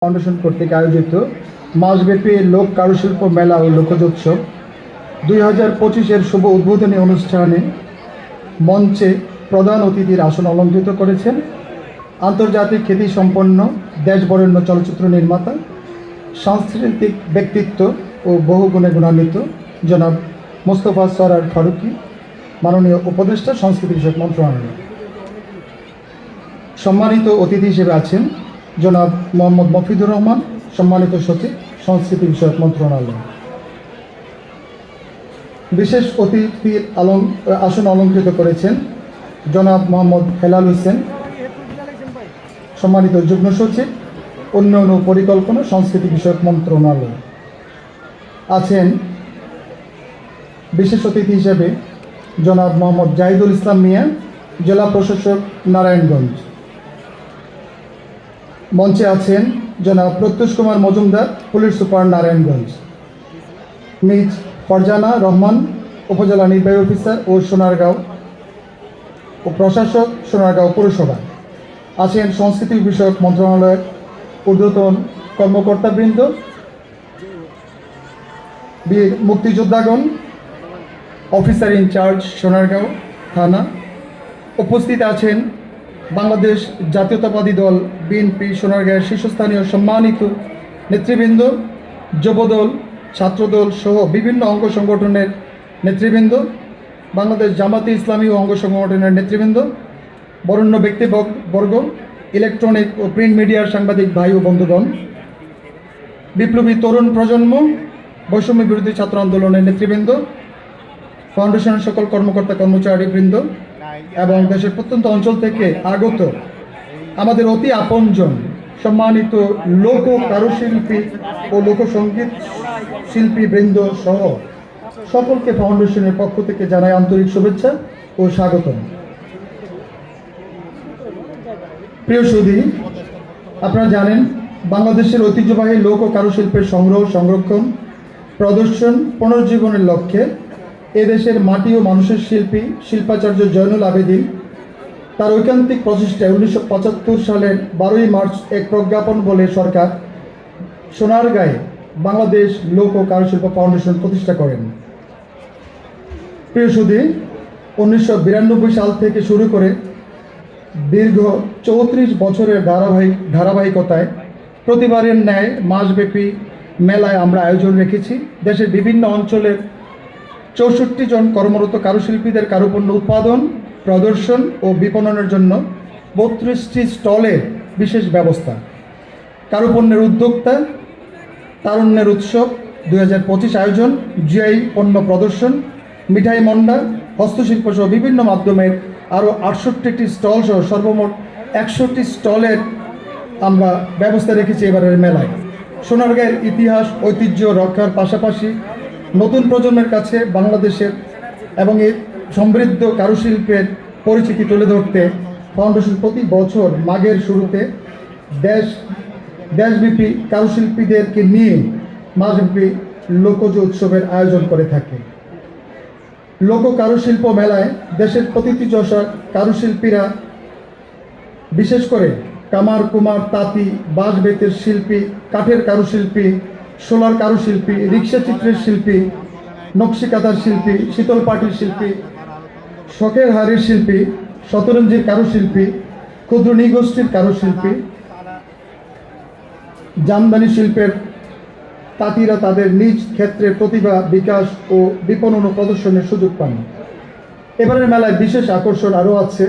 Foundation কর্তৃক আয়োজিত মাসব্যাপী লোক কারুশিল্প মেলা ও লোকজোৎসব 2025-এর শুভ উদ্বোধনী অনুষ্ঠানে মঞ্চে প্রধান অতিথির আসন অলঙ্কৃত করেছেন আন্তর্জাতিক খ্যাতিসম্পন্ন দেশবরেণ্য চলচ্চিত্র নির্মাতা, সাংস্কৃতিক ব্যক্তিত্ব ও বহুগুণে গুণান্বিত জনাব মোস্তফা সরয়ার ফারুকী, মাননীয় উপদেষ্টা, সংস্কৃতি বিষয়ক মন্ত্রণালয়। সম্মানিত অতিথি হিসেবে আছেন জনাব মোহাম্মদ মফিদুর রহমান, সম্মানিত সচিব, সংস্কৃতি বিষয়ক মন্ত্রণালয়। বিশেষ অতিথির আসন অলঙ্কৃত করেছেন জনাব মোহাম্মদ হেলাল হোসেন, সম্মানিত যুগ্ম সচিব, উন্নয়ন ও পরিকল্পনা, সংস্কৃতি বিষয়ক মন্ত্রণালয়। আছেন বিশেষ অতিথি হিসেবে জনাব মোহাম্মদ জাহিদুল ইসলাম মিয়া, জেলা প্রশাসক, নারায়ণগঞ্জ। মঞ্চে আছেন জনাব Pratyush Kumar Majumdar, police super, Narayanganj. Ms Farzana Rahman, upazila নির্বাহী অফিসার ও সোনারগাঁও ও প্রশাসক, সোনারগাঁও পৌরসভা। আছেন সংস্কৃতি বিষয়ক মন্ত্রণালয়ের ঊর্ধ্বতন কর্মকর্তাবৃন্দ, বীর মুক্তিযোদ্ধাগণ, অফিসার ইনচার্জ সোনারগাঁও থানা। উপস্থিত আছেন বাংলাদেশ জাতীয়তাবাদী দল বিএনপি সোনারগাঁয়ের শীর্ষস্থানীয় সম্মানিত নেতৃবৃন্দ, যুবদল, ছাত্রদল সহ বিভিন্ন অঙ্গ সংগঠনের নেতৃবৃন্দ, বাংলাদেশ জামাতে ইসলামী ও অঙ্গ সংগঠনের নেতৃবৃন্দ, বরেণ্য ব্যক্তিবর্গ, ইলেকট্রনিক ও প্রিন্ট মিডিয়ার সাংবাদিক ভাই ও বন্ধুগণ, বিপ্লবী তরুণ প্রজন্ম, বৈষম্য বিরোধী ছাত্র আন্দোলনের নেতৃবৃন্দ, ফাউন্ডেশনের সকল কর্মকর্তা কর্মচারীবৃন্দ এবং দেশের প্রত্যন্ত অঞ্চল থেকে আগত আমাদের অতি আপনজন সম্মানিত লোক কারুশিল্পী ও লোকসঙ্গীত শিল্পীবৃন্দ সহ সকলকে ফাউন্ডেশনের পক্ষ থেকে জানাই আন্তরিক শুভেচ্ছা ও স্বাগতম। প্রিয় সুধী, আপনারা জানেন বাংলাদেশের ঐতিহ্যবাহী লোক ও কারুশিল্পের সংগ্রহ, সংরক্ষণ, প্রদর্শন, পুনর্জীবনের লক্ষ্যে এদেশের মাটি ও মানুষের শিল্পী শিল্পাচার্য জয়নুল আবেদিন তার ঐকান্তিক প্রচেষ্টায় 1975 সালের 12ই মার্চ এক প্রজ্ঞাপন বলে সরকার সোনারগাঁয়ে বাংলাদেশ লোক ও কারুশিল্প ফাউন্ডেশন প্রতিষ্ঠা করেন। প্রিয় সুধী, 1992 সাল থেকে শুরু করে দীর্ঘ 34 বছরের ধারাবাহিকতায় প্রতিবারের ন্যায় মাসব্যাপী মেলায় আমরা আয়োজন রেখেছি। দেশের বিভিন্ন অঞ্চলের 64 জন কর্মরত কারুশিল্পীদের কারুপণ্য উৎপাদন, প্রদর্শন ও বিপণনের জন্য 32টি স্টলের বিশেষ ব্যবস্থা। কারুপণ্যের উদ্যোক্তা তারুণ্যের উৎসব 2025 আয়োজন, জিআই পণ্য প্রদর্শন, মিঠাই মন্ডা, হস্তশিল্প সহ বিভিন্ন মাধ্যমের আরও 68টি স্টল সহ সর্বমোট 100টি স্টলের আমরা ব্যবস্থা রেখেছি এবারের মেলায়। সোনারগাঁয়ের ইতিহাস ঐতিহ্য রক্ষার পাশাপাশি নতুন প্রজন্মের কাছে বাংলাদেশের এবং এই সমৃদ্ধ কারুশিল্পের পরিচিতি তুলে ধরতে ফাউন্ডেশন প্রতি বছর মাঘের শুরুতে দেশব্যাপী কারুশিল্পীদেরকে নিয়ে মাসব্যাপী লোকজ উৎসবের আয়োজন করে থাকে। লোক কারুশিল্প মেলায় দেশের প্রতিটি যশা কারুশিল্পীরা, বিশেষ করে কামার, কুমার, তাঁতি, বাঁশ বেতের শিল্পী, কাঠের কারুশিল্পী, সোলার কারুশিল্পী, রিক্সা চিত্রের শিল্পী, নকশি কাঁথার শিল্পী, শীতল পাটির শিল্পী, শখের হাড়ির শিল্পী, শতরঞ্জির কারুশিল্পী, ক্ষুদ্র নৃগোষ্ঠীর কারুশিল্পী, জামদানি শিল্পের তাঁতিরা তাদের নিজ ক্ষেত্রে প্রতিভা বিকাশ ও বিপণন ও প্রদর্শনের সুযোগ পান। এবারের মেলায় বিশেষ আকর্ষণ আরও আছে।